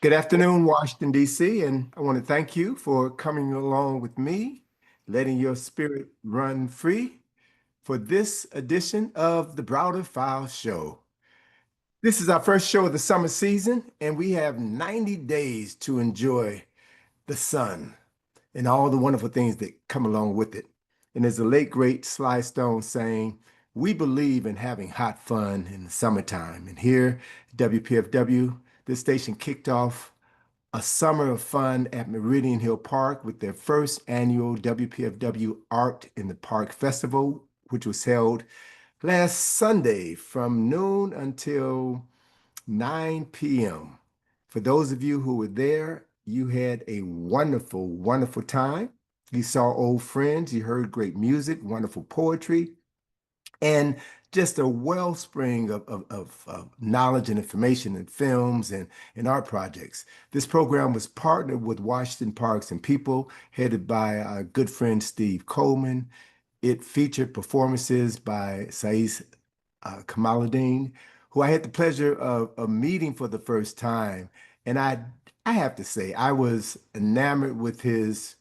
Good afternoon, Washington, D.C., and I want to thank you for coming along with me, letting your spirit run free for this edition of the Browder File Show. This is our first show of the summer season, and we have 90 days to enjoy the sun and all the wonderful things that come along with it. And as the late, great Sly Stone saying, we believe in having hot fun in the summertime. And here, WPFW, this station kicked off a summer of fun at Meridian Hill Park with their first annual WPFW Art in the Park Festival, which was held last Sunday from noon until 9 p.m. For those of you who were there, you had a wonderful, wonderful time. You saw old friends, you heard great music, wonderful poetry, and just a wellspring of knowledge and information and films and art projects. This program was partnered with Washington Parks and People, headed by our good friend Steve Coleman. It featured performances by Sais Kamaluddin, who I had the pleasure of meeting for the first time. And I have to say, I was enamored with his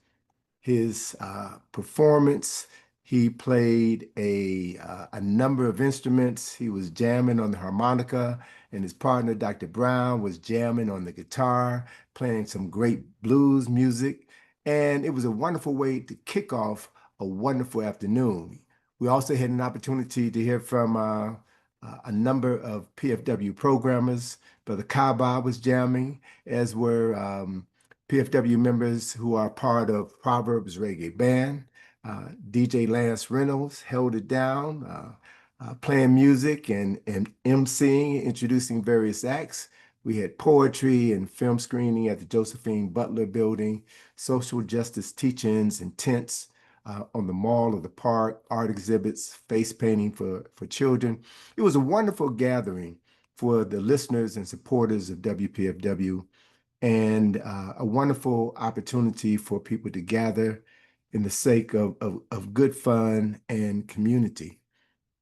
performance. He played a number of instruments. He was jamming on the harmonica, and his partner, Dr. Brown, was jamming on the guitar, playing some great blues music. And it was a wonderful way to kick off a wonderful afternoon. We also had an opportunity to hear from a number of PFW programmers. Brother Kaba was jamming, as were PFW members who are part of Proverbs Reggae Band. DJ Lance Reynolds held it down, playing music and emceeing, introducing various acts. We had poetry and film screening at the Josephine Butler Building, social justice teach-ins and tents on the mall of the park, art exhibits, face painting for children. It was a wonderful gathering for the listeners and supporters of WPFW, and a wonderful opportunity for people to gather in the sake of good fun and community.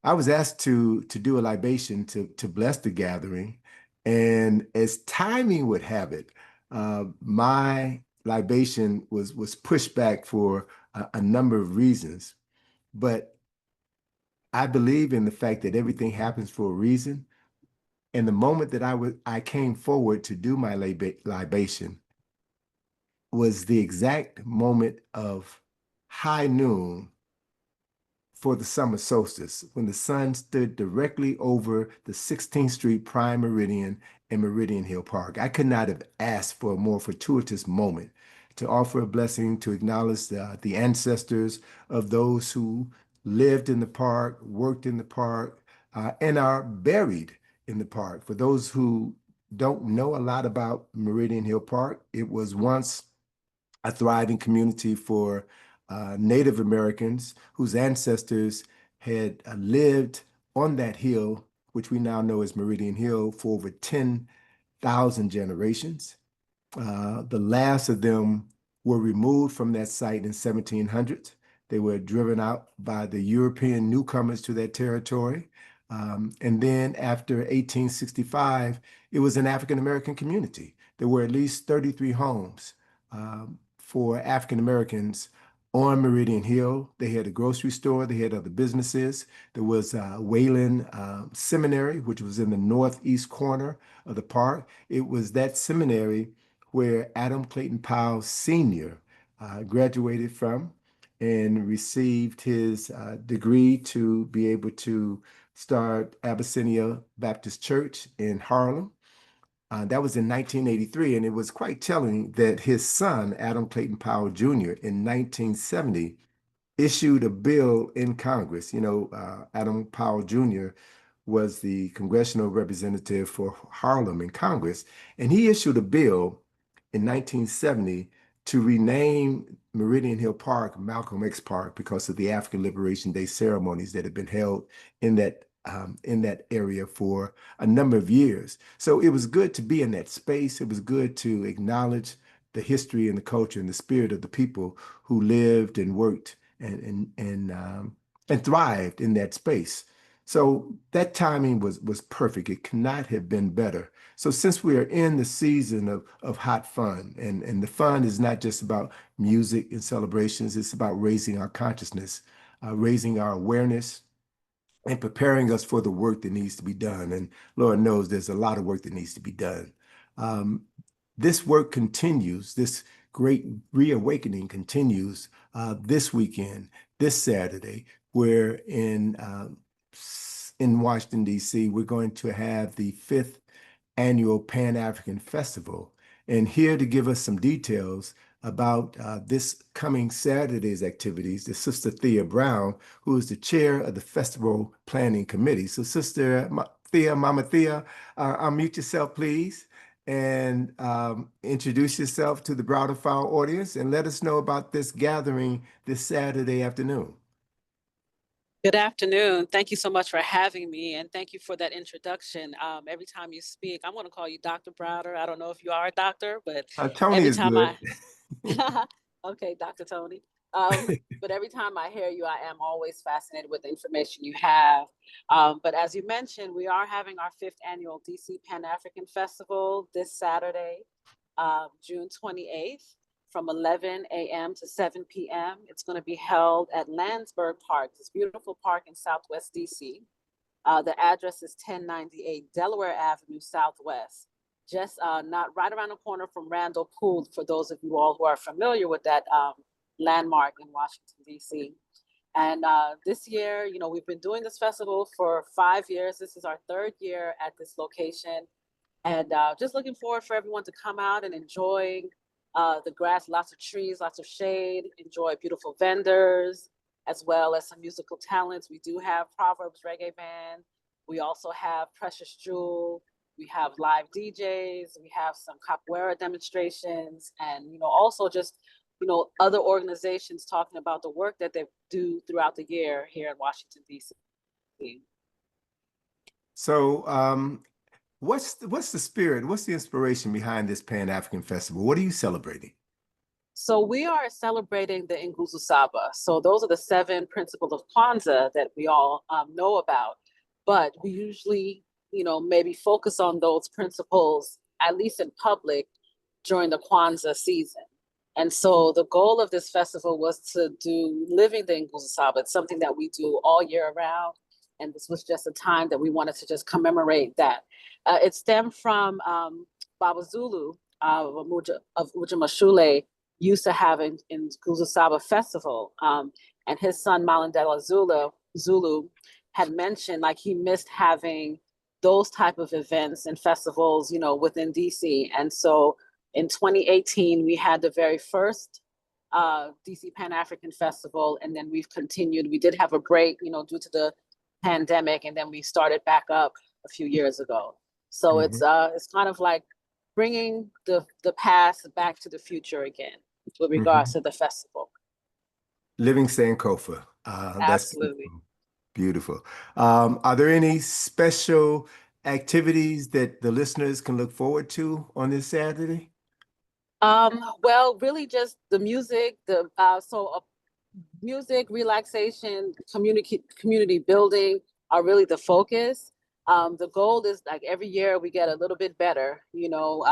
I was asked to do a libation to bless the gathering, and as timing would have it, my libation was pushed back for a number of reasons. But I believe in the fact that everything happens for a reason. And the moment that I came forward to do my libation was the exact moment of high noon for the summer solstice, when the sun stood directly over the 16th Street Prime Meridian and Meridian Hill Park. I could not have asked for a more fortuitous moment to offer a blessing, to acknowledge the ancestors of those who lived in the park, worked in the park, and are buried in the park. For those who don't know a lot about Meridian Hill Park, it was once a thriving community for Native Americans whose ancestors had lived on that hill, which we now know as Meridian Hill, for over 10,000 generations. The last of them were removed from that site in 1700. They were driven out by the European newcomers to that territory. And then after 1865, it was an African American community. There were at least 33 homes for African Americans on Meridian Hill. They had a grocery store, they had other businesses. There was Wayland Seminary, which was in the northeast corner of the park. It was that seminary where Adam Clayton Powell Sr. Graduated from and received his degree to be able to start Abyssinia Baptist Church in Harlem. That was in 1983, and it was quite telling that his son, Adam Clayton Powell Jr., in 1970, issued a bill in Congress. You know, Adam Powell Jr. was the congressional representative for Harlem in Congress, and he issued a bill in 1970 to rename Meridian Hill Park Malcolm X Park because of the African Liberation Day ceremonies that had been held in that area for a number of years. So it was good to be in that space. It was good to acknowledge the history and the culture and the spirit of the people who lived and worked and thrived in that space. So that timing was perfect. It could not have been better. So since we are in the season of hot fun, and the fun is not just about music and celebrations, it's about raising our consciousness, raising our awareness, and preparing us for the work that needs to be done. And Lord knows there's a lot of work that needs to be done. Um, this work continues, this great reawakening continues this weekend, this Saturday, where in Washington, D.C., we're going to have the fifth annual Pan African Festival. And here to give us some details about this coming Saturday's activities, the Sister Thea Brown, who is the chair of the Festival Planning Committee. So Sister Thea, Mama Thea, unmute yourself, please, and introduce yourself to the Browder File audience and let us know about this gathering this Saturday afternoon. Good afternoon. Thank you so much for having me, and thank you for that introduction. Every time you speak, I'm going to call you Dr. Browder. I don't know if you are a doctor, but Tony every is time good. okay, Dr. Tony. But every time I hear you, I am always fascinated with the information you have. But as you mentioned, we are having our fifth annual DC Pan African Festival this Saturday, June 28th. From 11 a.m. to 7 p.m. It's going to be held at Landsberg Park, this beautiful park in Southwest DC. The address is 1098 Delaware Avenue Southwest, just not right around the corner from Randall Pool, for those of you all who are familiar with that landmark in Washington, D.C. And this year, you know, we've been doing this festival for 5 years. This is our third year at this location. And just looking forward for everyone to come out and enjoy the grass, lots of trees, lots of shade, enjoy beautiful vendors, as well as some musical talents. We do have Proverbs Reggae Band. We also have Precious Jewel. We have live DJs. We have some capoeira demonstrations, and, you know, also just, you know, other organizations talking about the work that they do throughout the year here in Washington, D.C. So what's the spirit? What's the inspiration behind this Pan-African Festival? What are you celebrating? So we are celebrating the Nguzo Saba. So those are the 7 principles of Kwanzaa that we all know about. But we usually, you know, maybe focus on those principles, at least in public, during the Kwanzaa season. And so the goal of this festival was to do living the Nguzo Saba. It's something that we do all year round. And this was just a time that we wanted to just commemorate that. It stemmed from Baba Zulu of Ujamashule used to have in Nguzo Saba Festival. And his son, Malandela Zulu, had mentioned like he missed having those type of events and festivals, you know, within DC. And so in 2018, we had the very first DC Pan-African Festival, and then we've continued. We did have a break, you know, due to the pandemic, and then we started back up a few years ago. So it's kind of like bringing the past back to the future again with regards to the festival. Living Sankofa. That's Absolutely. beautiful. Are there any special activities that the listeners can look forward to on this Saturday? Well, really just the music, music, relaxation, community building are really the focus. The goal is like every year we get a little bit better, you know,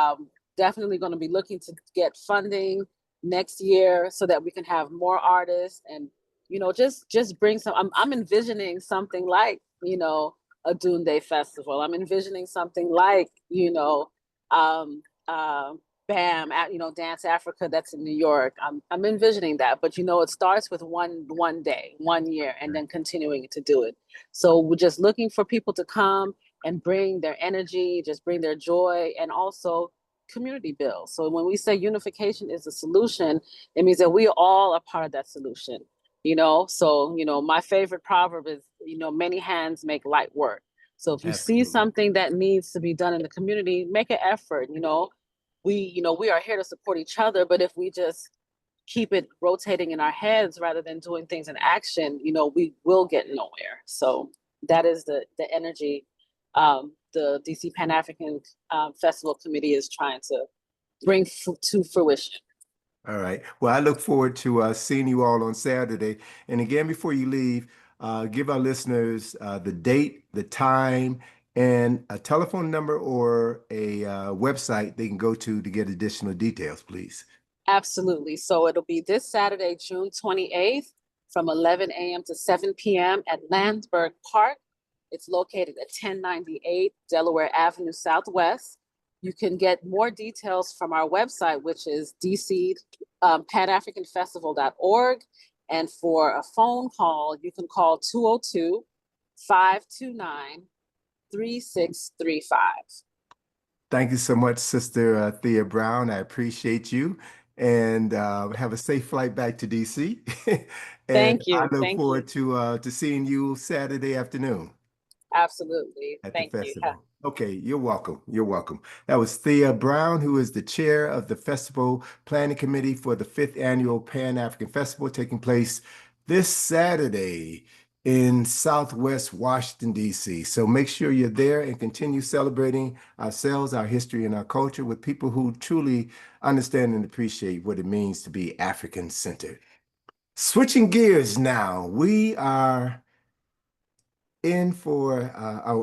definitely going to be looking to get funding next year so that we can have more artists and, you know, just bring some, I'm envisioning something like, you know, a Dune Day Festival. I'm envisioning something like, you know, BAM, you know, Dance Africa that's in New York. I'm envisioning that, but you know, it starts with one day, 1 year, and then continuing to do it. So we're just looking for people to come and bring their energy, just bring their joy, and also community build. So when we say unification is the solution, it means that we all are part of that solution. You know, so you know, my favorite proverb is, you know, many hands make light work. So if you see something that needs to be done in the community, make an effort. You know, we are here to support each other, but if we just keep it rotating in our heads rather than doing things in action, you know, we will get nowhere. So that is the energy the DC Pan African Festival Committee is trying to bring to fruition. All right. Well, I look forward to seeing you all on Saturday. And again, before you leave, give our listeners the date, the time, and a telephone number or a website they can go to get additional details, please. Absolutely. So it'll be this Saturday, June 28th from 11 a.m. to 7 p.m. at Landsberg Park. It's located at 1098 Delaware Avenue Southwest. You can get more details from our website, which is panafricanfestival.org. And for a phone call, you can call 202-529-3635. Thank you so much, Sister Thea Brown. I appreciate you. And have a safe flight back to DC. And Thank I you. look Thank you. forward to seeing you Saturday afternoon Absolutely. at the Thank you. festival. Okay, you're welcome. You're welcome. That was Thea Brown, who is the chair of the Festival Planning Committee for the 5th Annual Pan African Festival taking place this Saturday in Southwest Washington, D.C. So make sure you're there and continue celebrating ourselves, our history, and our culture with people who truly understand and appreciate what it means to be African-centered. Switching gears now, we are in for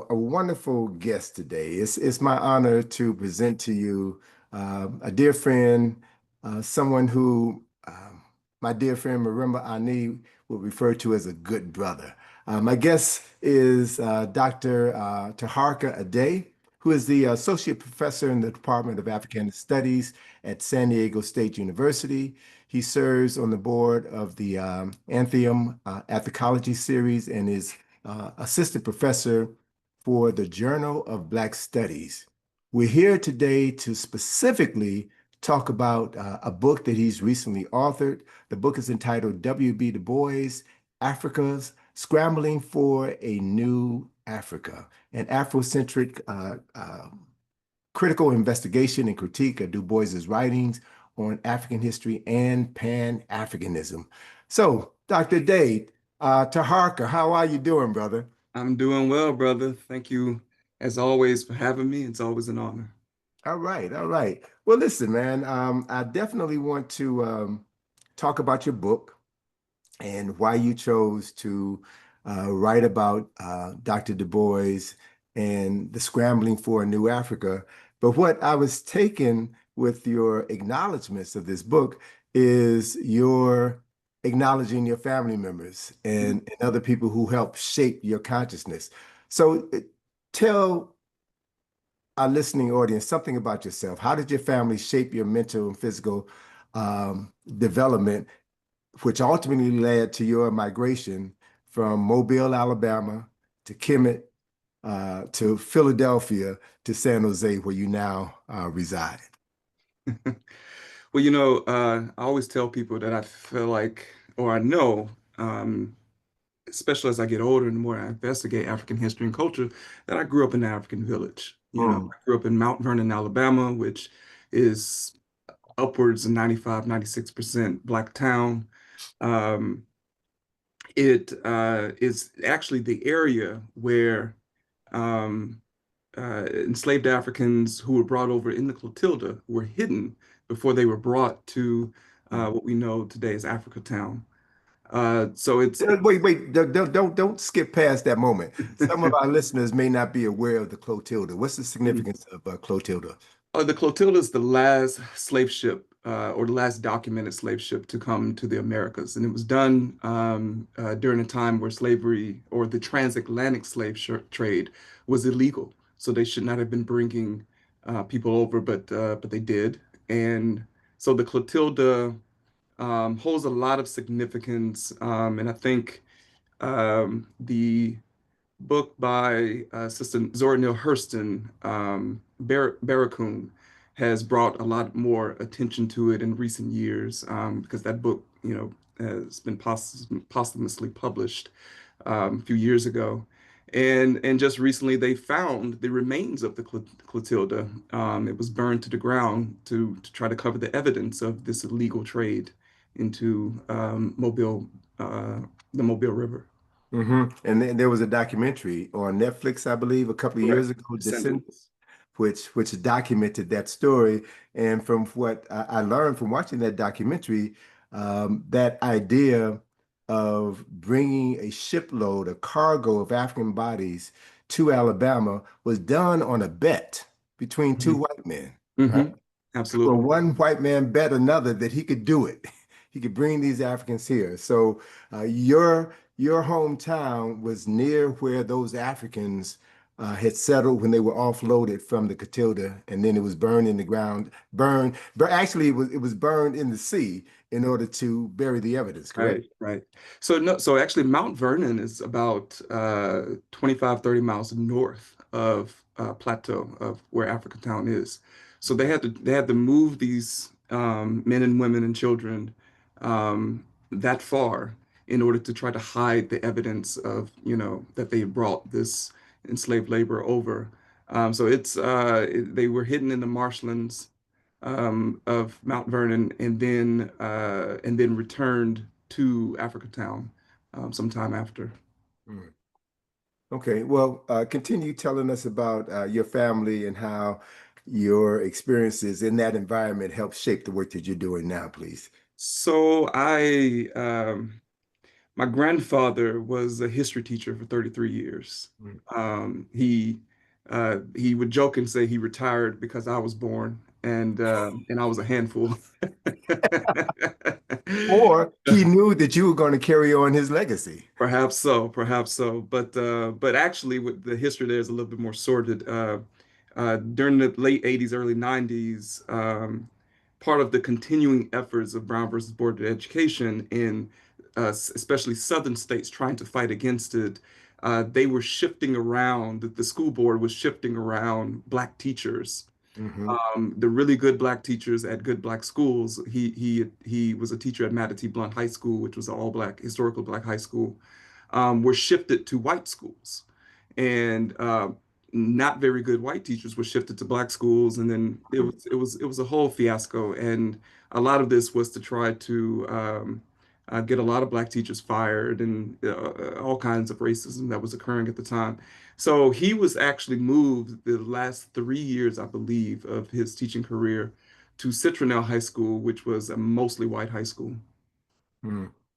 a wonderful guest today. It's my honor to present to you a dear friend, someone who my dear friend Marimba Ani will refer to as a good brother. My guest is Dr. Taharka Ade, who is the Associate Professor in the Department of Africana Studies at San Diego State University. He serves on the board of the Anthem Africology series and is assistant professor for the Journal of Black Studies. We're here today to specifically talk about a book that he's recently authored. The book is entitled W.B. Du Bois, Africa's Scrambling for a New Africa, an Afrocentric critical investigation and critique of Du Bois's writings on African history and Pan-Africanism. So, Dr. Dade, Taharka, how are you doing, brother? I'm doing well, brother. Thank you, as always, for having me. It's always an honor. All right, all right. Well, listen, man, I definitely want to talk about your book and why you chose to write about Dr. Du Bois and the scrambling for a new Africa. But what I was taken with your acknowledgments of this book is your acknowledging your family members and other people who help shape your consciousness. So tell our listening audience something about yourself. How did your family shape your mental and physical development, which ultimately led to your migration from Mobile, Alabama, to Kemet, to Philadelphia, to San Jose, where you now reside? Well, I always tell people that I feel like, or I know, especially as I get older and the more I investigate African history and culture, that I grew up in an African village. I grew up in Mount Vernon, Alabama, which is upwards of 95, 96% Black town. It is actually the area where enslaved Africans who were brought over in the Clotilda were hidden before they were brought to what we know today as Africa Town. So it's Wait, don't skip past that moment. Some of our listeners may not be aware of the Clotilda. What's the significance of Clotilda? The Clotilda is the last slave ship or the last documented slave ship to come to the Americas. And it was done during a time where slavery or the transatlantic slave trade was illegal. So they should not have been bringing people over, but they did. And so the Clotilda holds a lot of significance. And I think the book by Sister Zora Neale Hurston, Barracoon, has brought a lot more attention to it in recent years because that book, has been posthumously published a few years ago. And just recently, they found the remains of the Clotilda. It was burned to the ground to try to cover the evidence of this illegal trade into Mobile, the Mobile River. And then there was a documentary on Netflix, I believe, a couple of years Correct. ago, Descendants. which documented that story. And from what I learned from watching that documentary, that idea of bringing a shipload, a cargo of African bodies to Alabama was done on a bet between two Mhm. white men, right? Mhm. Well, Absolutely. one white man bet another that he could do it. He could bring these Africans here. So your hometown was near where those Africans had settled when they were offloaded from the Catilda, and then it was burned in the ground. Burned, but actually it was burned in the sea in order to bury the evidence. Right, Correct? right. So no, so actually Mount Vernon is about 25, 30 miles north of Plateau of where Africatown is. So they had to move these men and women and children that far in order to try to hide the evidence of, that they brought this enslaved labor over. So they were hidden in the marshlands of Mount Vernon, and then returned to Africatown sometime after. Mm. Okay. Well, continue telling us about your family and how your experiences in that environment help shape the work that you're doing now, please. So my grandfather was a history teacher for 33 years. Mm. He would joke and say he retired because I was born, and I was a handful. Or he knew that you were going to carry on his legacy. Perhaps so, perhaps so. But actually, with the history there is a little bit more sordid. During the late 80s, early 90s, part of the continuing efforts of Brown versus Board of Education in especially southern states trying to fight against it, they were shifting around, the school board was shifting around Black teachers, Hmm. the really good Black teachers at good Black schools. He was a teacher at Manatee Blunt High School, which was an all Black, historical Black high school, were shifted to white schools, and not very good white teachers were shifted to Black schools, and then it was a whole fiasco. And a lot of this was to try to get a lot of Black teachers fired, and all kinds of racism that was occurring at the time. So he was actually moved the last 3 years, I believe, of his teaching career to Citronelle High School, which was a mostly white high school.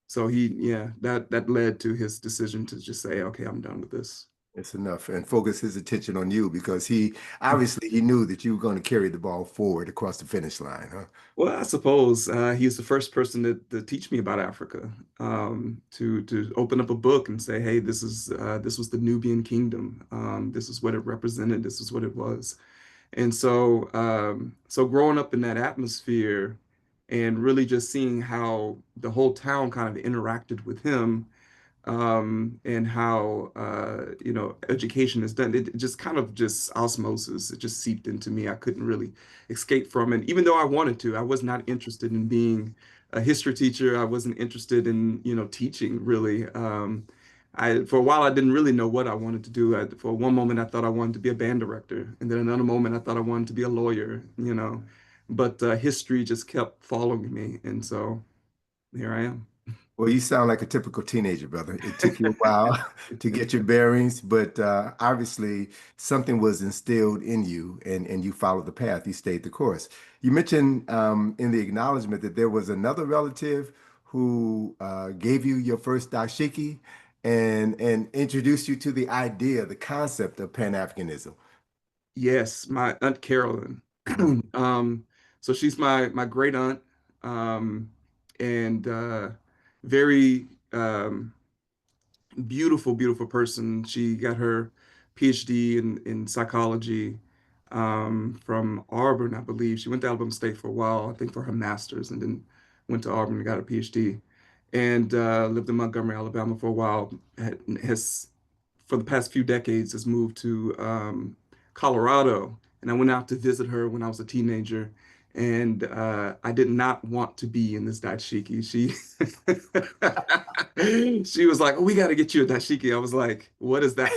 So yeah, that led to his decision to just say, okay, I'm done with this. It's enough and focus his attention on you because he obviously he knew that you were going to carry the ball forward across the finish line, huh? Well, I suppose he's the first person to teach me about Africa, to open up a book and say, hey, this was the Nubian kingdom. This is what it represented. This is what it was. And so growing up in that atmosphere and really just seeing how the whole town kind of interacted with him, and how education is done. It just kind of just osmosis. It just seeped into me. I couldn't really escape from it, even though I wanted to. I was not interested in being a history teacher. I wasn't interested in teaching really. For a while I didn't really know what I wanted to do. For one moment I thought I wanted to be a band director, and then another moment I thought I wanted to be a lawyer. But history just kept following me, and so here I am. Well, you sound like a typical teenager, brother. It took you a while to get your bearings, but obviously something was instilled in you and you followed the path. You stayed the course. You mentioned in the acknowledgement that there was another relative who gave you your first dashiki and introduced you to the idea, the concept of Pan-Africanism. Yes, my Aunt Carolyn. Mhm. So she's my great aunt, um, and very beautiful, beautiful person. She got her PhD in psychology from Auburn, I believe. She went to Alabama State for a while, I think for her master's, and then went to Auburn and got her PhD, and lived in Montgomery, Alabama for a while. Has for the past few decades has moved to Colorado, and I went out to visit her when I was a teenager, and I did not want to be in this dashiki. She was like, "Oh, we got to get you a dashiki." I was like, "What is that?"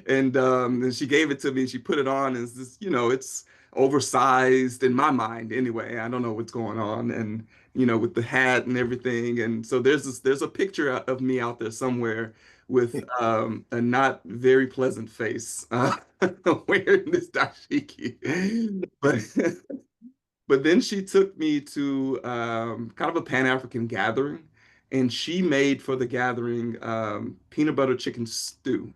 And she gave it to me. She put it on, and it's this, it's oversized in my mind anyway. I don't know what's going on, and with the hat and everything. And so there's a picture of me out there somewhere with a not very pleasant face wearing this dashiki. But then she took me to kind of a Pan-African gathering. and she made for the gathering peanut butter chicken stew,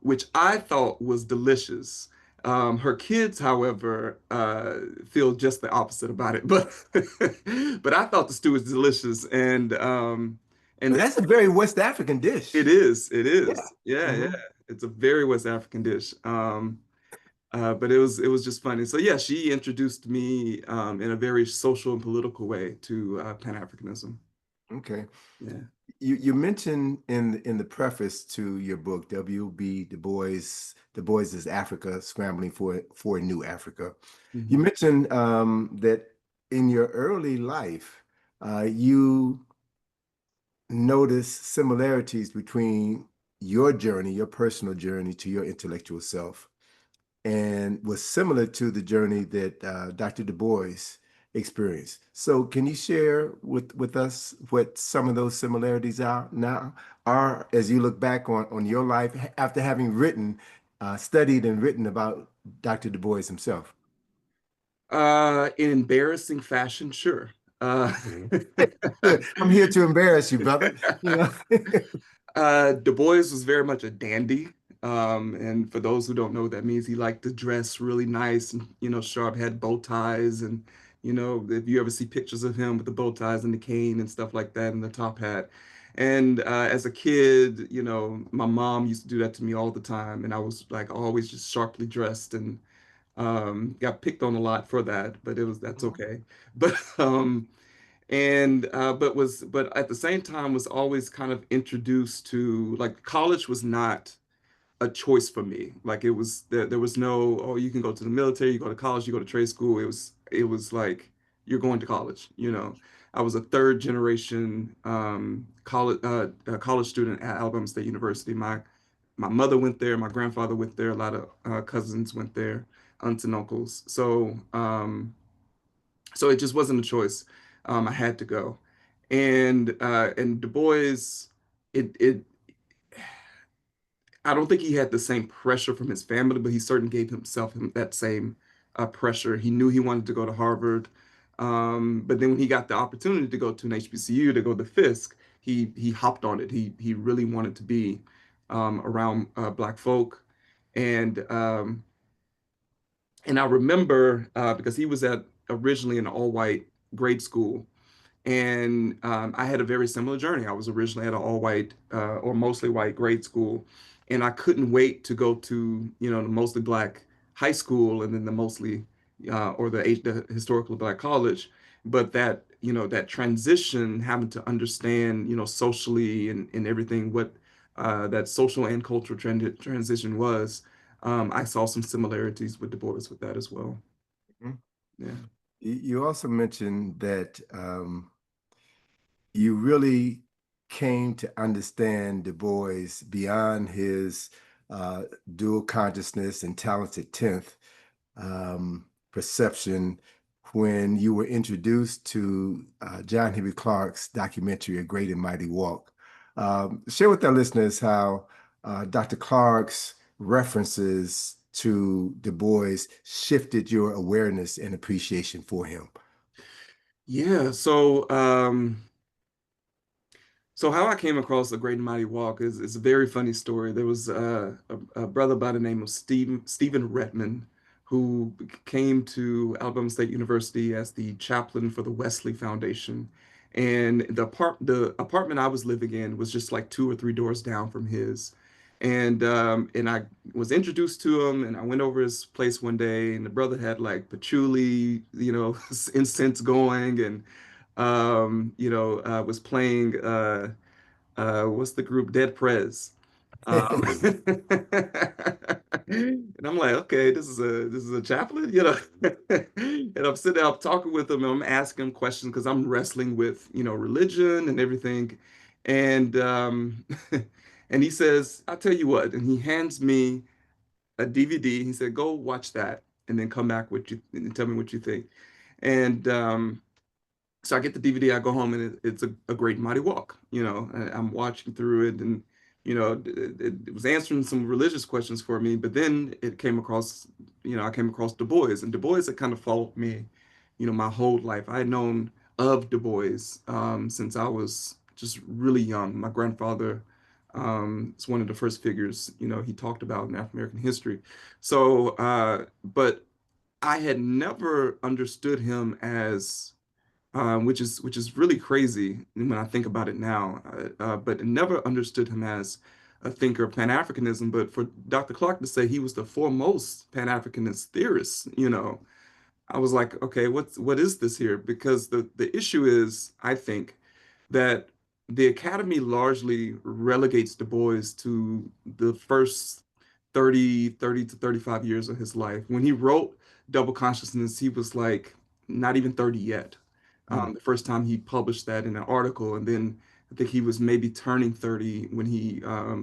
which I thought was delicious. Her kids, however, feel just the opposite about it, but but I thought the stew was delicious, and But that's a very West African dish. it Yeah. is, yeah, yeah. Hmm. It's a very West African dish. But it was just funny. So yeah, she introduced me in a very social and political way to Pan-Africanism. Okay. Yeah. You mentioned in the preface to your book, W.B. Du Bois is Africa, Scrambling for a New Africa. You Mhm. mentioned that in your early life, you notice similarities between your journey, your personal journey to your intellectual self, and was similar to the journey that Dr. Du Bois experienced. So, can you share with us what some of those similarities are as you look back on your life after having studied and written about Dr. Du Bois himself? In embarrassing fashion, sure. I'm here to embarrass you, brother. You know. Du Bois was very much a dandy. And for those who don't know, that means he liked to dress really nice and, sharp, had bow ties. And, if you ever see pictures of him with the bow ties and the cane and stuff like that and the top hat. And as a kid, my mom used to do that to me all the time. And I was like always just sharply dressed and got picked on a lot for that, but that's okay. But but at the same time was always kind of introduced to, like, college was not a choice for me. Like, there was no, oh, you can go to the military, you go to college, you go to trade school. It was like you're going to college. I was a third generation college student at Alabama State University. My mother went there, my grandfather went there, a lot of cousins went there, aunts and uncles. So it just wasn't a choice. I had to go. And Du Bois, it I don't think he had the same pressure from his family, but he certainly gave him that same pressure. He knew he wanted to go to Harvard, but then when he got the opportunity to go to an HBCU, to go to Fisk, he hopped on it. He really wanted to be around Black folk, and um, and I remember because he was at originally an all-white grade school, and I had a very similar journey. I was originally at an all-white or mostly white grade school, and I couldn't wait to go to the mostly Black high school and then the mostly or the historically Black college. But that transition, having to understand socially and everything what that social and cultural transition was. I saw some similarities with Du Bois with that as well. Mhm. Yeah. You also mentioned that you really came to understand Du Bois beyond his dual consciousness and talented tenth perception when you were introduced to John Henry Clarke's documentary, A Great and Mighty Walk. Share with our listeners how Dr. Clarke's references to Du Bois shifted your awareness and appreciation for him. Yeah. So how I came across the Great and Mighty Walk is a very funny story. There was a brother by the name of Stephen Redman who came to Alabama State University as the chaplain for the Wesley Foundation. And the apartment I was living in was just like two or three doors down from his. And I was introduced to him, and I went over his place one day, and the brother had like patchouli, incense going, and was playing what's the group Dead Prez. Um, and I'm like, okay, this is a chaplain, and I'm sitting there, I'm talking with him, and I'm asking him questions because I'm wrestling with religion and everything, and and he says, "I'll tell you what," and he hands me a DVD. He said, "Go watch that, and then come back with you and tell me what you think." And so I get the DVD, I go home, and it's a great and mighty walk. I'm watching through it, and it was answering some religious questions for me. But then I came across Du Bois, and Du Bois had kind of followed me, my whole life. I had known of Du Bois since I was just really young. My grandfather is one of the first figures, he talked about in African American history. So, but I had never understood him as which is really crazy when I think about it now. But never understood him as a thinker of Pan-Africanism. But for Dr. Clark to say he was the foremost Pan-Africanist theorist, I was like, okay, what is this here? Because the issue is, I think, that the Academy largely relegates Du Bois to the first 30 to 35 years of his life. When he wrote Double Consciousness, he was like not even 30 yet. Mm. The first time he published that in an article, and then I think he was maybe turning 30 when he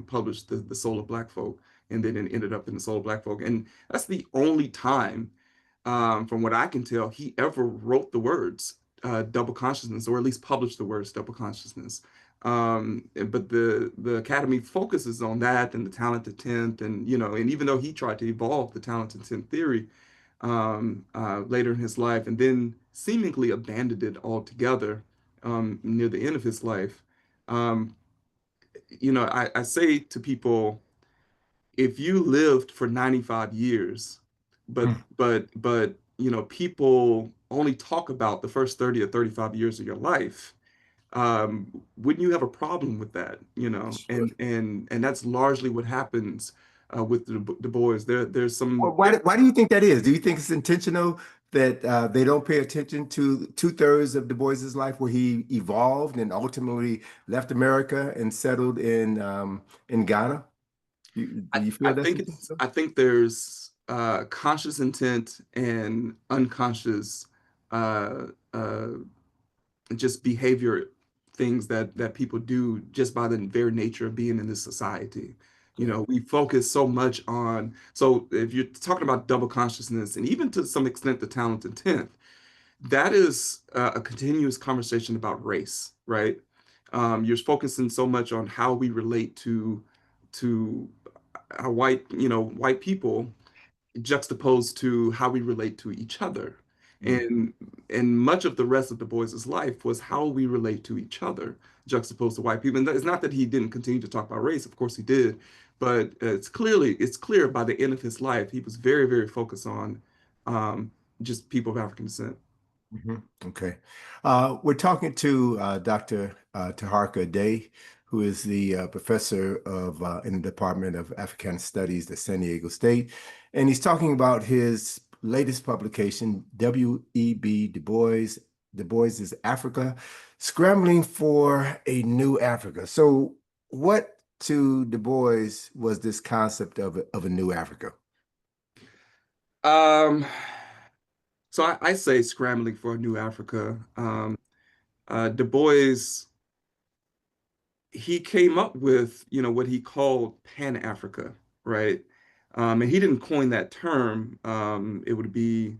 published the Soul of Black Folk, and then it ended up in the Soul of Black Folk. And that's the only time from what I can tell, he ever wrote the words double consciousness, or at least published the words double consciousness. But the Academy focuses on that and the talented tenth, and and even though he tried to evolve the talented tenth theory later in his life, and then seemingly abandoned it altogether near the end of his life. Um, I say to people, if you lived for 95 years, but Mm. people only talk about the first 30 or 35 years of your life, wouldn't you have a problem with that? Sure. And that's largely what happens with the boys. There's Well, some why do you think that is? Do you think it's intentional that they don't pay attention to two-thirds of Du Bois's life where he evolved and ultimately left America and settled in Ghana? Do you feel that's intentional? I think there's conscious intent and unconscious uh, uh, just behavior things that people do just by the very nature of being in this society. Okay. We focus so much on, so if you're talking about double consciousness and even to some extent the talent intent, that is a continuous conversation about race, right? You're focusing so much on how we relate to our white people juxtaposed to how we relate to each other. Mm. And much of the rest of Du Bois's life was how we relate to each other, juxtaposed to white people. And it's not that he didn't continue to talk about race, of course he did, but it's clear by the end of his life, he was very, very focused on just people of African descent. Mhm. Okay. We're talking to Dr. Taharka Ade, who is the professor in the Department of Africana Studies at San Diego State. And he's talking about his latest publication, W.E.B. Du Bois's Africa, Scrambling for a New Africa. So what to Du Bois was this concept of a new Africa? Um, so I say scrambling for a new Africa. Du Bois, he came up with, what he called Pan Africa, right? And he didn't coin that term. It would be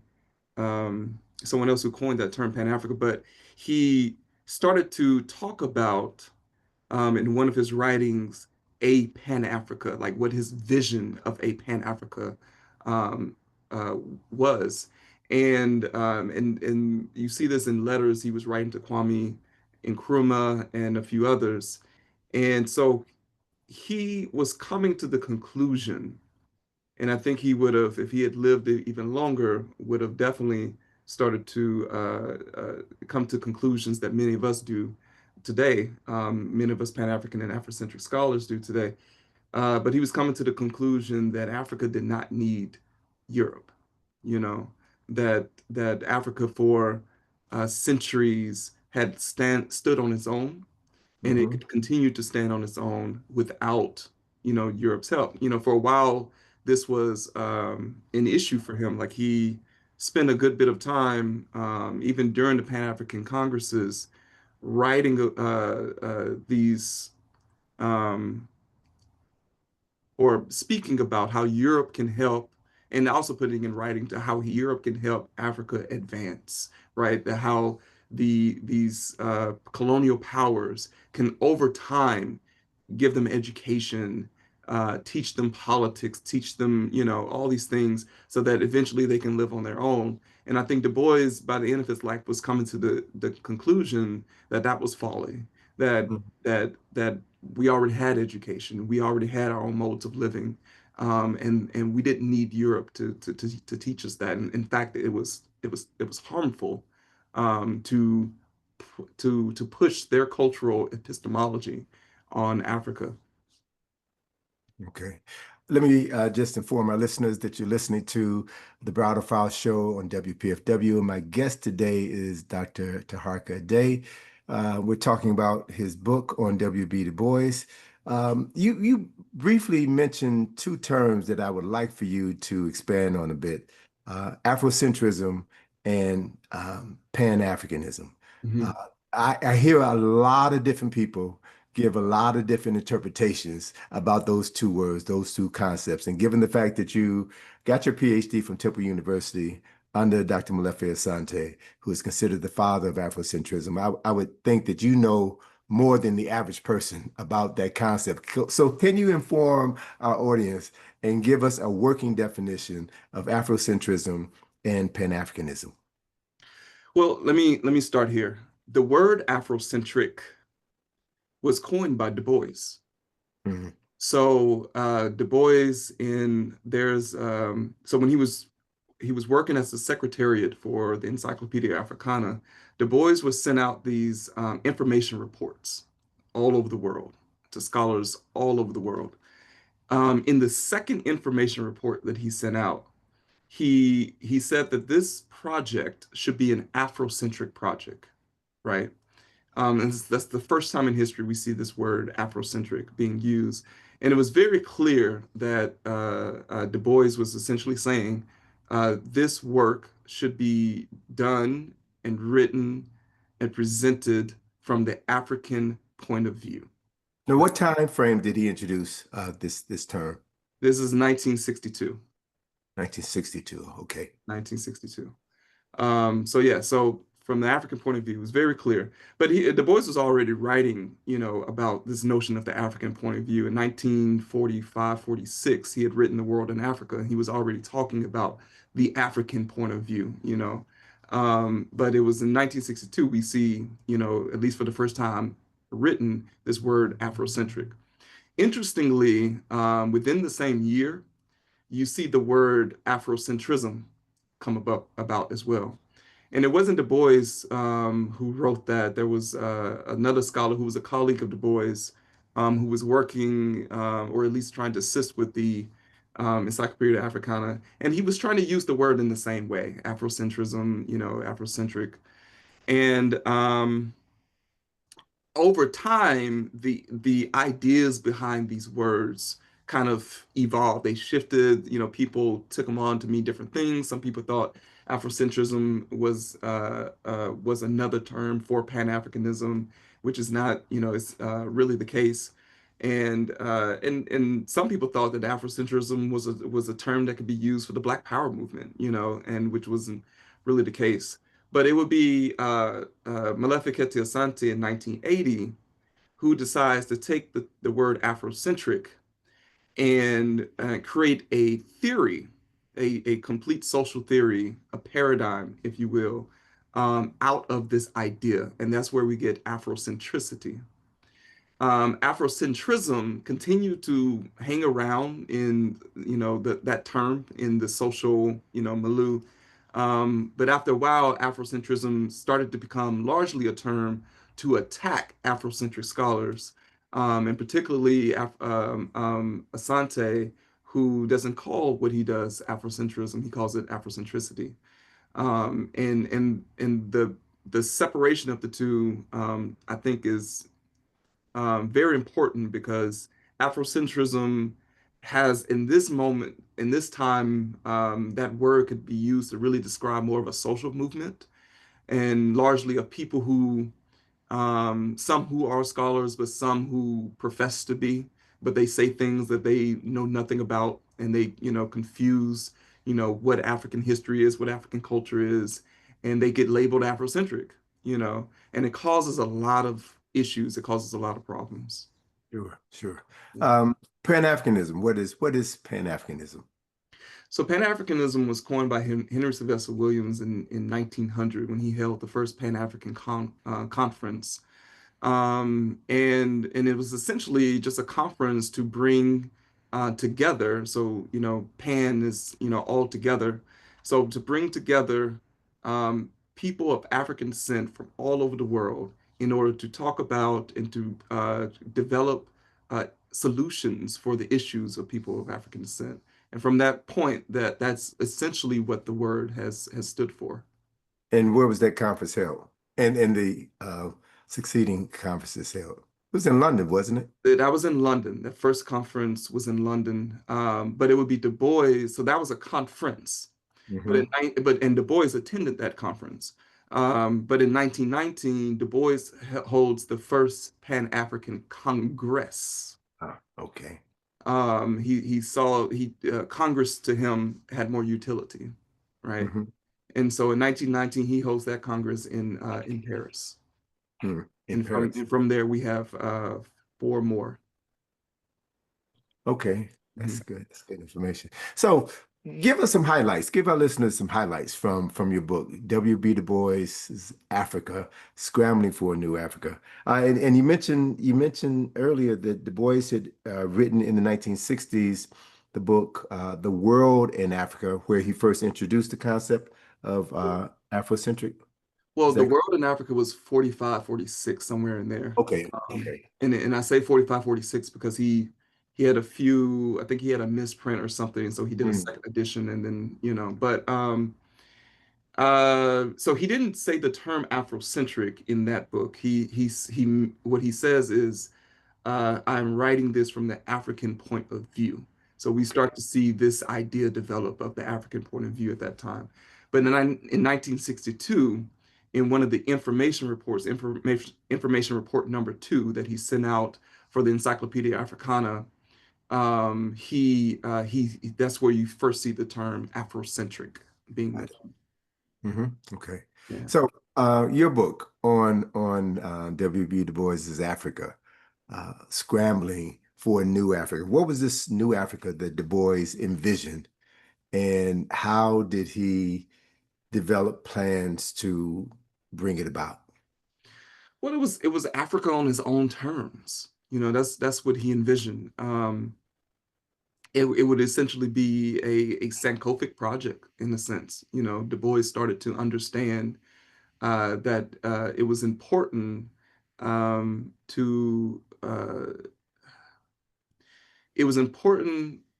someone else who coined that term, Pan Africa, but he started to talk about in one of his writings a Pan Africa, like what his vision of a Pan Africa um, uh, was. And you see this in letters he was writing to Kwame Nkrumah and a few others. And so he was coming to the conclusion, and I think he would have, if he had lived even longer, would have definitely started to come to conclusions that many of us do today, many of us Pan-African and Afrocentric scholars do today. But he was coming to the conclusion that Africa did not need Europe, you know, that Africa for centuries had stood on its own, and it Hmm. could continue to stand on its own without, Europe's help. For a while, this was an issue for him. Like he spent a good bit of time, even during the Pan-African Congresses, writing these um, or speaking about how Europe can help, and also putting in writing to how Europe can help Africa advance, right? How these colonial powers can over time give them education, teach them politics, teach them, all these things so that eventually they can live on their own. And I think Du Bois, by the end of his life, was coming to the conclusion that that was folly, that Mhm. that we already had education, we already had our own modes of living, and we didn't need Europe to teach us that. And in fact, it was harmful to push their cultural epistemology on Africa. Okay. Let me just inform our listeners that you're listening to the Browder File Show on WPFW. My guest today is Dr. Taharka Ade. We're talking about his book on W.B. Du Bois. You briefly mentioned two terms that I would like for you to expand on a bit, Afrocentrism and Pan-Africanism. Uh, Mhm. I hear a lot of different people give a lot of different interpretations about those two words, those two concepts. And given the fact that you got your PhD from Temple University under Dr. Molefi Asante, who is considered the father of Afrocentrism, I would think that you know more than the average person about that concept. So can you inform our audience and give us a working definition of Afrocentrism and Pan-Africanism? Well, let me start here. The word Afrocentric was coined by Du Bois. Mhm. So Du Bois so when he was working as the secretariat for the Encyclopedia Africana, Du Bois was sent out these information reports all over the world to scholars all over the world. In the second information report that he sent out, he said that this project should be an Afrocentric project, right? And that's the first time in history we see this word Afrocentric being used. And it was very clear that Du Bois was essentially saying this work should be done and written and presented from the African point of view. Now, what time frame did he introduce this term? This is 1962. 1962. Okay. 1962. So yeah, so from the African point of view, it was very clear. But Du Bois was already writing, about this notion of the African point of view. In 1945, 46, he had written The World in Africa, and he was already talking about the African point of view. But it was in 1962 we see, at least for the first time, written this word Afrocentric. Interestingly, within the same year, you see the word Afrocentrism come about as well. And it wasn't Du Bois who wrote that. There was another scholar who was a colleague of Du Bois who was working or at least trying to assist with the Encyclopedia Africana. And he was trying to use the word in the same way, Afrocentrism, Afrocentric. And over time, the ideas behind these words kind of evolved. They shifted. People took them on to mean different things. Some people thought Afrocentrism was another term for Pan-Africanism, which is not, is really the case. And some people thought that Afrocentrism was a term that could be used for the Black Power movement, and which wasn't really the case. But it would be Molefi Asante in 1980 who decides to take the word Afrocentric and create a theory, a complete social theory, a paradigm, if you will, out of this idea. And that's where we get Afrocentricity. Afrocentrism continued to hang around in, that term in the social, milieu. But after a while, Afrocentrism started to become largely a term to attack Afrocentric scholars, and particularly Asante, who doesn't call what he does Afrocentrism, he calls it Afrocentricity. And the separation of the two, I think, is very important because Afrocentrism has, in this moment, in this time, that word could be used to really describe more of a social movement and largely of people who, some who are scholars, but some who profess to be, but they say things that they know nothing about and they, confuse, what African history is, what African culture is, and they get labeled Afrocentric, and it causes a lot of issues. It causes a lot of problems. Sure, sure. Yeah. Pan-Africanism. What is Pan-Africanism? So Pan-Africanism was coined by Henry Sylvester Williams in 1900 when he held the first Pan-African conference. And it was essentially just a conference to bring together. So, Pan is, all together. So to bring together people of African descent from all over the world in order to talk about and to develop solutions for the issues of people of African descent. And from that point, that's essentially what the word has stood for. And where was that conference held? And the succeeding conferences held? It was in London, wasn't it? That was in London. The first conference was in London, but it would be Du Bois. So that was a conference. Hmm. And Du Bois attended that conference. But in 1919, Du Bois holds the first Pan-African Congress. Ah, okay. He saw Congress to him had more utility, right? Hmm. And so in 1919, he holds that Congress in Paris. In Paris. And from there, we have four more. Okay, Mhm. that's good. That's good information. So give us some highlights. Give our listeners some highlights from your book, W.B. Du Bois's Africa, Scrambling for a New Africa. And you mentioned earlier that Du Bois had written in the 1960s the book The World in Africa, where he first introduced the concept of Afrocentric. Well, Is the that world in Africa was 45, 46, somewhere in there. okay? Um, Okay. and I say 45, 46 because he had a few, I think he had a misprint or something, so he did a Mm, second edition and then, but so he didn't say the term Afrocentric in that book. He what he says is I'm writing this from the African point of view. So we okay. start to see this idea develop of the African point of view at that time. But in 1962, in one of the information reports, information report number 2 that he sent out for the Encyclopedia Africana, he that's where you first see the term Afrocentric being Got mentioned. it. Hmm. Okay. Yeah. So your book on W.B. Du Bois's Africa, Scrambling for a New Africa. What was this new Africa that Du Bois envisioned, and how did he develop plans to bring it about? Well, it was Africa on his own terms. That's what he envisioned. It would essentially be a Sankofic project in a sense. Du Bois started to understand that it was important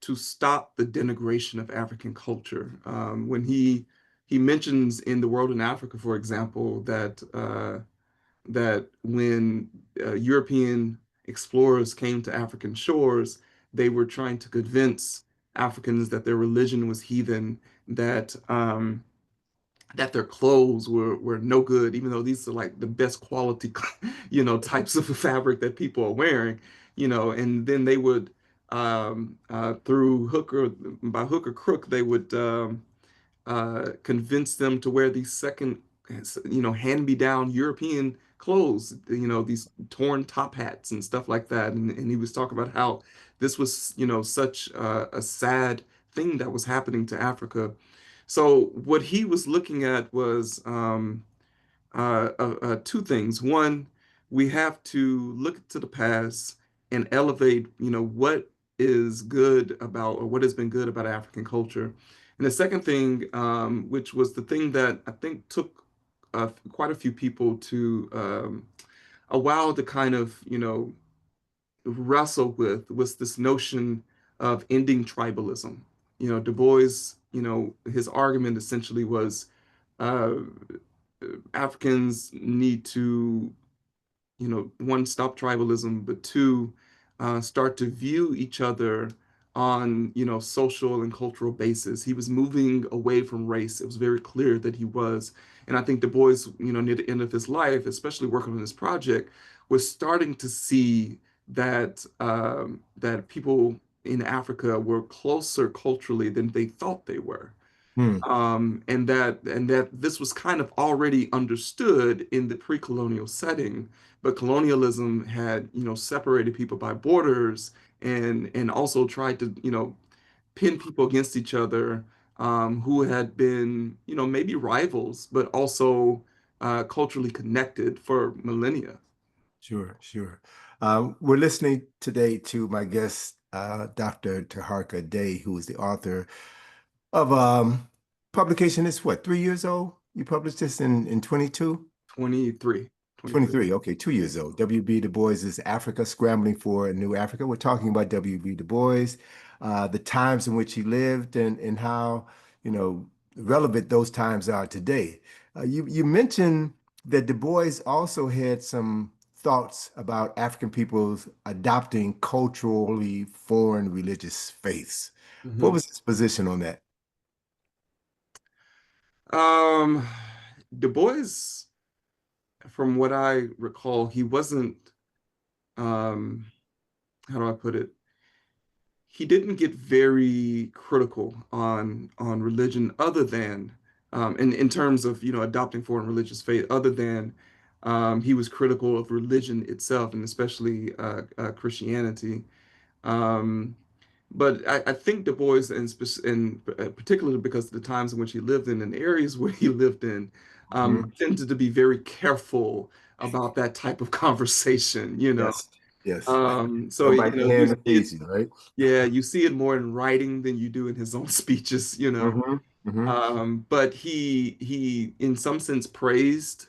to stop the denigration of African culture. When he mentions in The World in Africa, for example, that when European explorers came to African shores, they were trying to convince Africans that their religion was heathen, that their clothes were no good, even though these are like the best quality, types of fabric that people are wearing, and then they would, through by hook or crook, they would convince them to wear these second, hand-me-down European clothes, these torn top hats and stuff like that. And he was talking about how this was, such a sad thing that was happening to Africa. So what he was looking at was two things. One, we have to look to the past and elevate, what is good about or what has been good about African culture. And the second thing, which was the thing that I think took quite a few people to a while to kind of, wrestle with, was this notion of ending tribalism. Du Bois, his argument essentially was uh, Africans need to, one, stop tribalism, but two, start to view each other on, social and cultural basis. He was moving away from race. It was very clear that he was. And I think Du Bois, near the end of his life, especially working on this project, was starting to see that that people in Africa were closer culturally than they thought they were. Hmm. And that this was kind of already understood in the pre-colonial setting, but colonialism had separated people by borders, and also tried to, pin people against each other, who had been, maybe rivals, but also culturally connected for millennia. Sure, sure. We're listening today to my guest, Dr. Taharka Ade, who is the author of publication. It's what, 3 years old? You published this in 22? 23, 23. 23, okay, 2 years old. W.B. Du Bois is Africa, Scrambling for a New Africa. We're talking about W.B. Du Bois, the times in which he lived and how, relevant those times are today. You mentioned that Du Bois also had some thoughts about African peoples adopting culturally foreign religious faiths. What Mhm. was his position on that? Um, Du Bois, from what I recall, he wasn't, um, how do I put it? He didn't get very critical on religion, other than, in terms of, adopting foreign religious faith, other than he was critical of religion itself, and especially Christianity. Um, but I think Du Bois, in particular because of the times in which he lived in and areas where he lived in, Mhm. tended to be very careful about that type of conversation, Yes, yes. So, Don't bite the you hand that see it, feeds you, right? yeah, you see it more in writing than you do in his own speeches. Hmm. Hmm. But he in some sense praised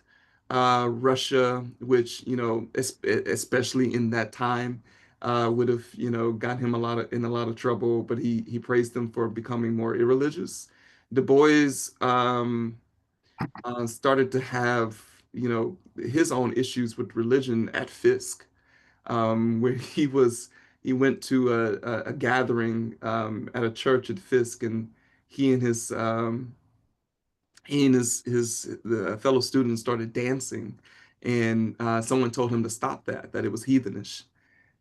Russia, which, especially in that time, would have, got him in a lot of trouble. But he praised them for becoming more irreligious. Du Bois started to have, his own issues with religion at Fisk, where he went to a gathering at a church at Fisk, and he and his the fellow students started dancing, and someone told him to stop that it was heathenish.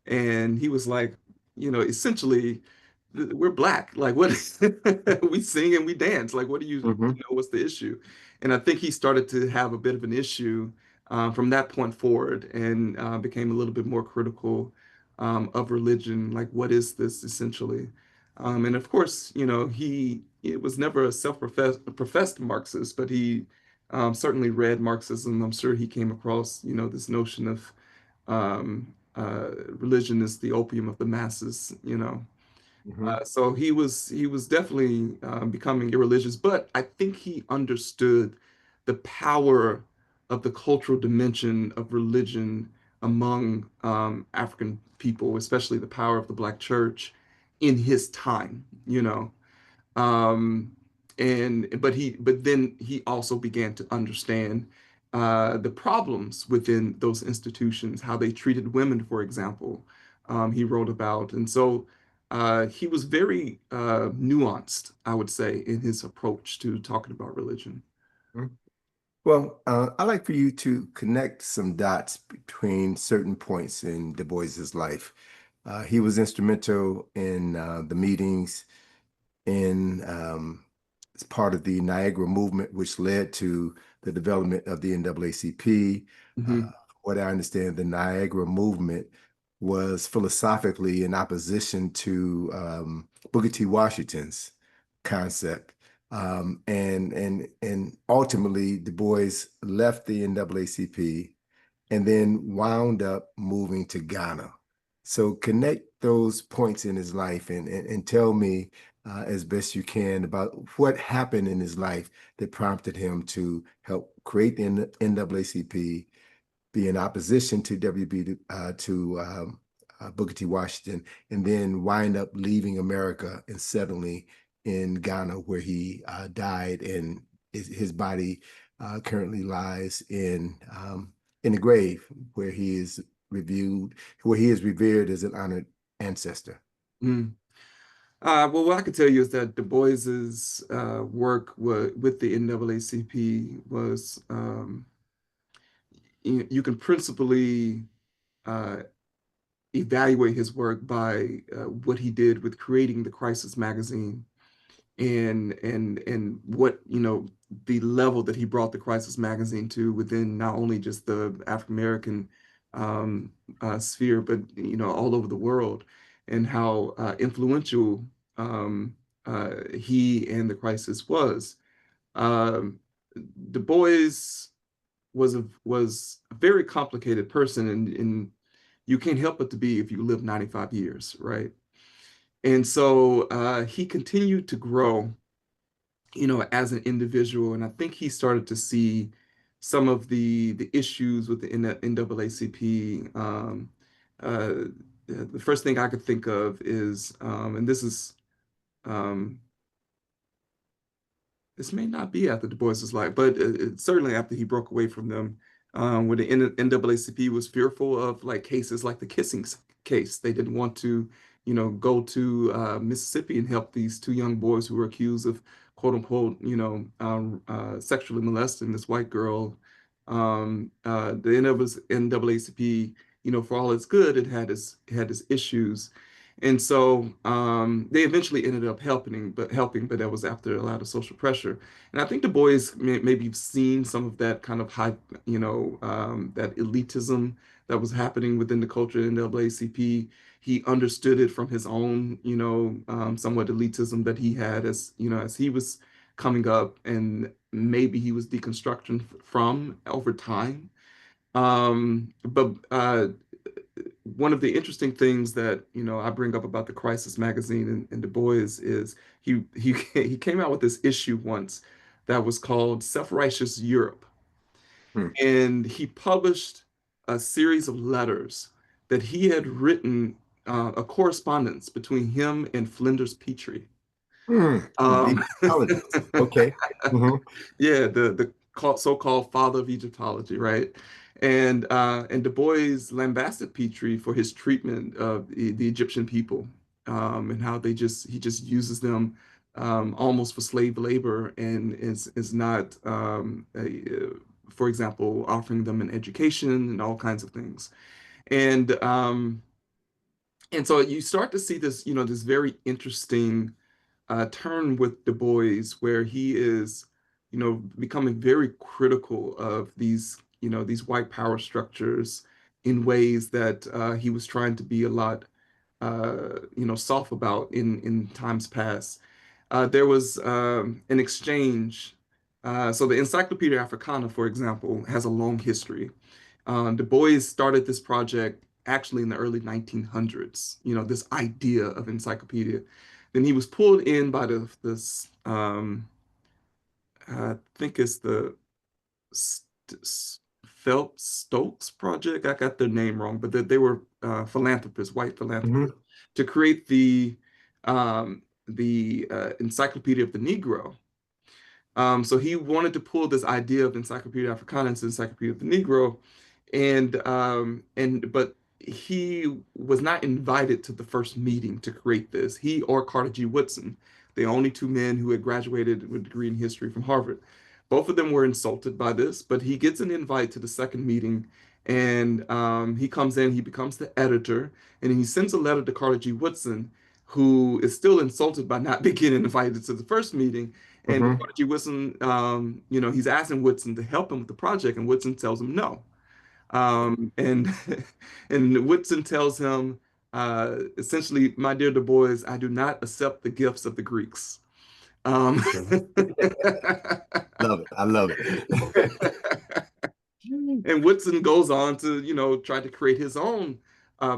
And he was like, essentially, we're black. Like, what? We sing and we dance. Like, what do Hmm. what's the issue? And I think he started to have a bit of an issue from that point forward, and became a little bit more critical of religion. Like, what is this essentially? And of course, he it was never a professed Marxist, but he certainly read Marxism. I'm sure he came across, this notion of religion is the opium of the masses. Hmm. So he was definitely becoming irreligious, but I think he understood the power of the cultural dimension of religion among African people, especially the power of the Black church in his time. Um, but then he also began to understand the problems within those institutions, how they treated women, for example. He wrote about, and so he was very nuanced, I would say, in his approach to talking about religion. Well, I'd like for you to connect some dots between certain points in Du Bois's life. He was instrumental in the meetings in as part of the Niagara movement, which led to the development of the NAACP. Hmm. What I understand, the Niagara movement was philosophically in opposition to Booker T. Washington's concept. And ultimately, Du Bois left the NAACP and then wound up moving to Ghana. So connect those points in his life and tell me as best you can about what happened in his life that prompted him to help create the NAACP, be in opposition to WB to Booker T. Washington, and then wind up leaving America and settling in Ghana, where he died, and his body currently lies in the grave, where he is reviewed, where he is revered as an honored ancestor. Mm. Well, what I can tell you is that Du Bois's work with the NAACP was, you can principally uh, evaluate his work by what he did with creating the Crisis magazine, and what, the level that he brought the Crisis magazine to within not only just the African American sphere, but all over the world. and how influential he and the crisis was. Du Bois was a very complicated person, and you can't help but to be if you live 95 years, right? And so he continued to grow, as an individual, and I think he started to see some of the issues with the NAACP. Uh, the first thing I could think of is, and um, this may not be after Du Bois's life, but certainly after he broke away from them, when the NAACP was fearful of like cases like the kissing case. They didn't want to, go to Mississippi and help these two young boys who were accused of quote unquote, sexually molesting this white girl. The NAACP, for all its good, it had its issues. And so they eventually ended up helping, but that was after a lot of social pressure. And I think Du Bois maybe you've seen some of that kind of high, that elitism that was happening within the culture in the NAACP. He understood it from his own, somewhat elitism that he had as he was coming up, and maybe he was deconstructing from over time. But one of the interesting things that I bring up about the Crisis magazine and Du Bois is he came out with this issue once that was called Self-Righteous Europe, Hmm. and he published a series of letters that he had written, a correspondence between him and Flinders Petrie. Hmm. The Um, Egyptologist. Okay. Mhm. yeah, the so-called father of Egyptology, right? And Du Bois lambasted Petrie for his treatment of the Egyptian people, and how he just uses them almost for slave labor, and is not, for example, offering them an education and all kinds of things. And um, and so you start to see this, this very interesting turn with Du Bois, where he is, becoming very critical of these white power structures in ways that he was trying to be a lot, soft about in times past. There was an exchange. So the Encyclopedia Africana, for example, has a long history. Du Bois started this project actually in the early 1900s, this idea of encyclopedia. Then he was pulled in by this, I think it's the Phelps Stokes Project. I got their name wrong, but they were philanthropists, white Mhm. philanthropists, to create the Encyclopedia of the Negro. So he wanted to pull this idea of Encyclopedia Africana into Encyclopedia of the Negro, but he was not invited to the first meeting to create this. He or Carter G. Woodson, the only two men who had graduated with a degree in history from Harvard. Both of them were insulted by this, but he gets an invite to the second meeting, and he comes in, he becomes the editor, and he sends a letter to Carter G. Woodson, who is still insulted by not being invited to the first meeting. And Mhm. Carter G. Woodson, he's asking Woodson to help him with the project, and Woodson tells him no. And and Woodson tells him, essentially, my dear Du Bois, I do not accept the gifts of the Greeks. Um, Okay. Love it. I love it. and Woodson goes on to, try to create his own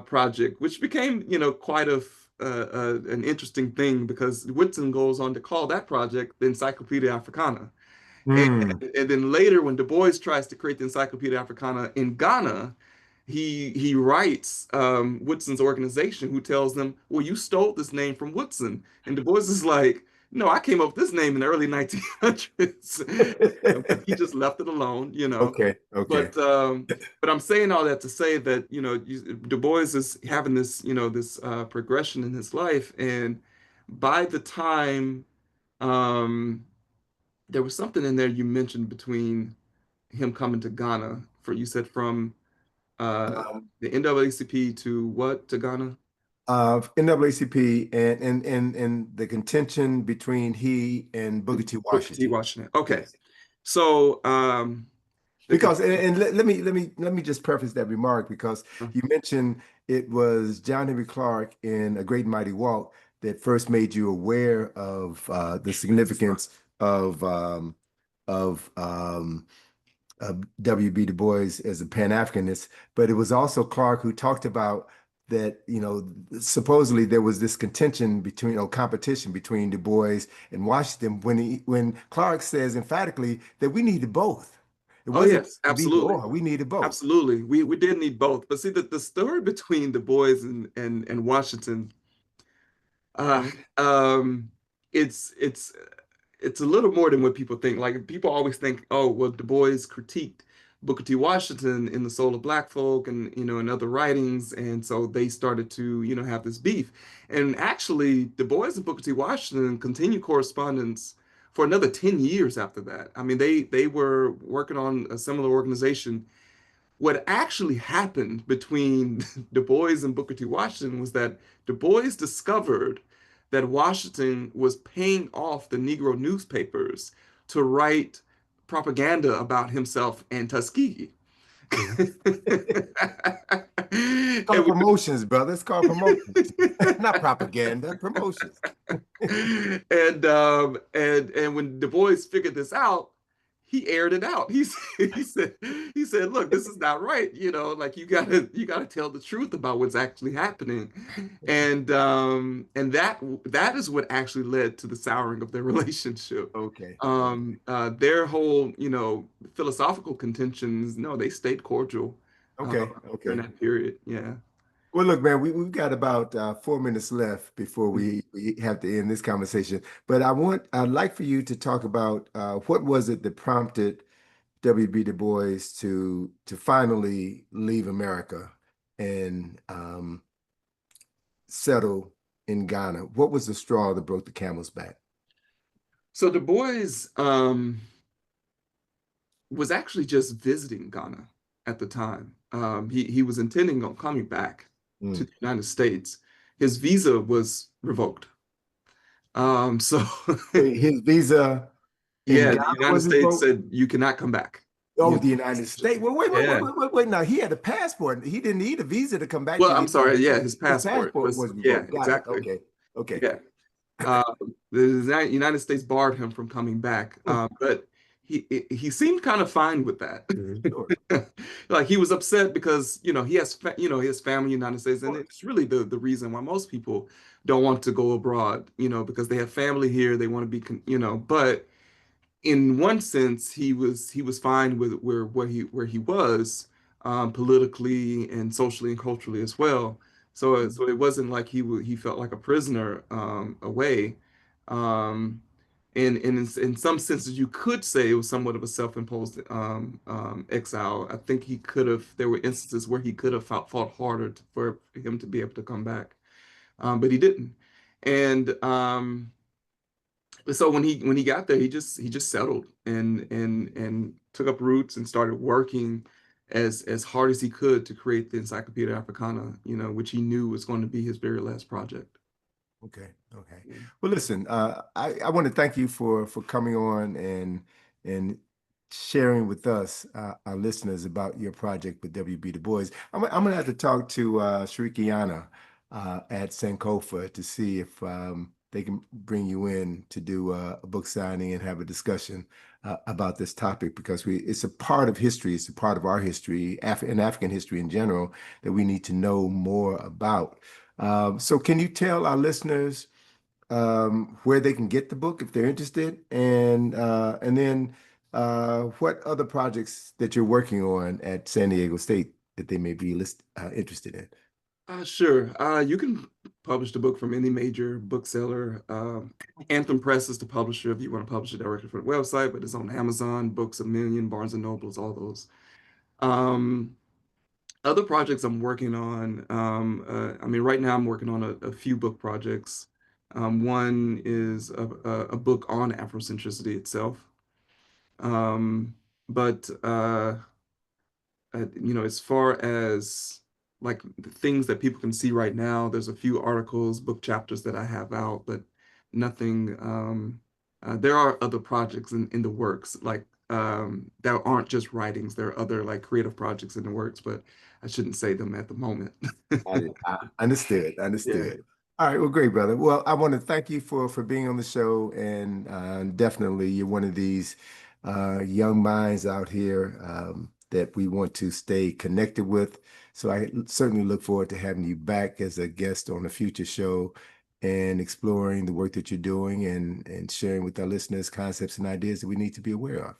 project, which became, quite an interesting thing, because Woodson goes on to call that project the Encyclopedia Africana. And, Hmm. and then later, when Du Bois tries to create the Encyclopedia Africana in Ghana, he writes Woodson's organization, who tells them, "Well, you stole this name from Woodson." And Du Bois is like, "No, I came up with this name in the early 1900s." But he just left it alone. Okay. Okay. But I'm saying all that to say that Du Bois is having this progression in his life, and by the time um, there was something in there you mentioned between him coming to Ghana, you said from uh, Um, the NAACP to what, to Ghana? of NAACP and the contention between he and Booker T. Booker T. Washington. Washington. Okay. Yes. So Because let me just preface that remark because you mentioned it was John Henry Clark in A Great and Mighty Walk that first made you aware of the significance of of um, W.B. Du Bois as a Pan-Africanist, but it was also Clark who talked about that, supposedly there was this contention between, or competition between Du Bois and Washington when Clark says emphatically that we needed both. It Oh wasn't yes, either absolutely. or, we needed both. Absolutely. We did need both. But see the story between Du Bois and Washington, uh um it's a little more than what people think. Like people always think, oh, well, Du Bois critiqued Booker T. Washington in The Soul of Black Folk and in other writings, and so they started to have this beef. And actually, Du Bois and Booker T. Washington continued correspondence for another 10 years after that. I mean, they were working on a similar organization. What actually happened between Du Bois and Booker T. Washington was that Du Bois discovered that Washington was paying off the Negro newspapers to write propaganda about himself and Tuskegee. It's called promotions, brother. It's called promotions. Not propaganda, promotions. And when Du Bois figured this out, he aired it out. He said, look, this is not right. Like you gotta tell the truth about what's actually happening. And that is what actually led to the souring of their relationship. Okay. Their whole, philosophical contentions, no, they stayed cordial Okay. during Okay. that period. Yeah. Well, look, man, we've got about 4 minutes left before we have to end this conversation. But I'd like for you to talk about what was it that prompted W.B. Du Bois to finally leave America and settle in Ghana. What was the straw that broke the camel's back? So Du Bois was actually just visiting Ghana at the time. He was intending on coming back to the United States. His visa was revoked. So Wait, his visa in yeah, the Ghana United was States revoked? said you cannot come back. Oh, the United States. Well, Yeah. wait. Now he had a passport. He didn't need a visa to come back Well, to the I'm sorry. United Yeah, States. his His passport passport was, was yeah, revoked. Got it. exactly. Okay. Okay. Yeah. Uh, the United States barred him from coming back, but he seemed kind of fine with that. Sure. Like he was upset because he has family in the United States, and Sure. it's really the reason why most people don't want to go abroad, because they have family here, they want to be, but in one sense, he was fine with where he was, politically and socially and culturally as well. So it wasn't like he felt like a prisoner, away. Um, and in some senses, you could say it was somewhat of a self-imposed, exile. I think there were instances where he could have fought harder for him to be able to come back, but he didn't. And so when he got there, he just settled and took up roots and started working as hard as he could to create the Encyclopedia Africana, which he knew was going to be his very last project. Okay. Okay. Well, listen, I want to thank you for coming on and sharing with us, our listeners, about your project with W.B. Du Bois. I'm gonna have to talk to Shrikiana at Sankofa to see if they can bring you in to do a book signing and have a discussion about this topic because it's a part of history, it's a part of our history, and African history in general that we need to know more about. So can you tell our listeners where they can get the book if they're interested, and then what other projects that you're working on at San Diego State that they may be interested in? Sure. You can publish the book from any major bookseller. Anthem Press is the publisher if you want to publish it directly from the website, but it's on Amazon, Books A Million, Barnes and Nobles, all those. Other projects I'm working on, I mean, right now I'm working on a few book projects. One is a book on Afrocentricity itself. But as far as like the things that people can see right now, there's a few articles, book chapters that I have out, but nothing. There are other projects in the works, like that aren't just writings. There are other like creative projects in the works, but I shouldn't say them at the moment. I understood. Yeah, All right, well, great, brother. Well, I want to thank you for being on the show, and definitely you're one of these young minds out here that we want to stay connected with. So I certainly look forward to having you back as a guest on a future show and exploring the work that you're doing and sharing with our listeners concepts and ideas that we need to be aware of.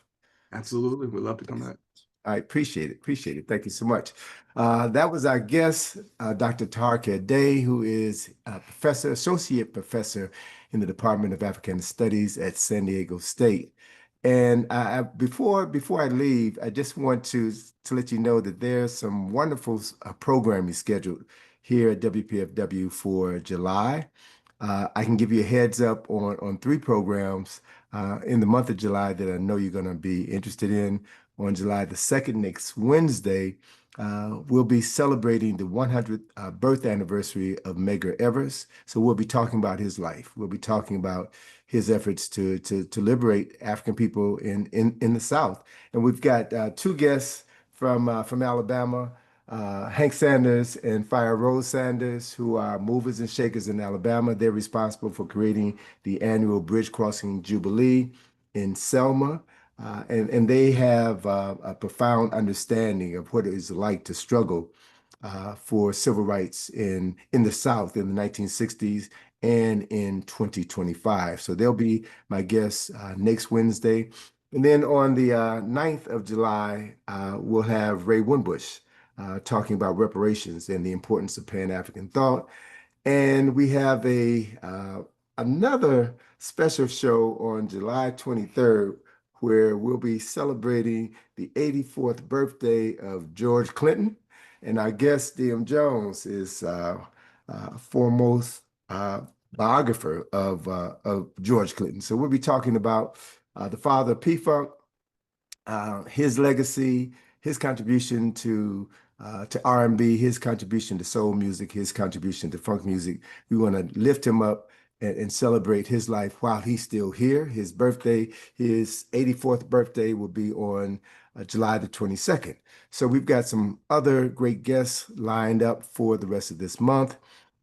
absolutely. We'd love to come back. I appreciate it. Appreciate it. Thank you so much. That was our guest, Dr. Taharka Ade, who is a professor, associate professor in the Department of African Studies at San Diego State. And before I leave, I just want to let you know that there's some wonderful programming scheduled here at WPFW for July. I can give you a heads up on 3 programs in the month of July that I know you're going to be interested in. On July the 2nd, next Wednesday, we'll be celebrating the 100th birth anniversary of Medgar Evers. So we'll be talking about his life. We'll be talking about his efforts to liberate African people in the South. And we've got 2 guests from Alabama, Hank Sanders and Fire Rose Sanders, who are movers and shakers in Alabama. They're responsible for creating the annual Bridge Crossing Jubilee in Selma. And they have a profound understanding of what it is like to struggle for civil rights in the South in the 1960s and in 2025. So they'll be my guests next Wednesday. And then on the 9th of July, we'll have Ray Winbush talking about reparations and the importance of Pan-African thought. And we have another special show on July 23rd, where we'll be celebrating the 84th birthday of George Clinton. And our guest, D.M. Jones, is foremost biographer of George Clinton. So we'll be talking about the father of P-Funk, his legacy, his contribution to R&B, his contribution to soul music, his contribution to funk music. We want to lift him up and celebrate his life while he's still here. His birthday, his 84th birthday, will be on July the 22nd. So we've got some other great guests lined up for the rest of this month.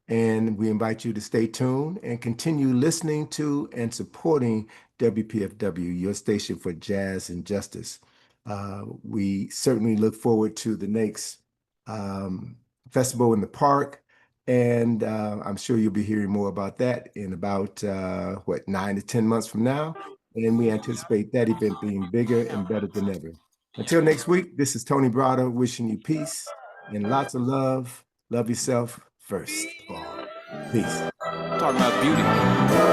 And we invite you to stay tuned and continue listening to and supporting WPFW, your station for jazz and justice. We certainly look forward to the next festival in the park. And I'm sure you'll be hearing more about that in about, 9 to 10 months from now. And we anticipate that event being bigger and better than ever. Until next week, this is Tony Browder wishing you peace and lots of love. Love yourself first of all. Peace. Talking about beauty.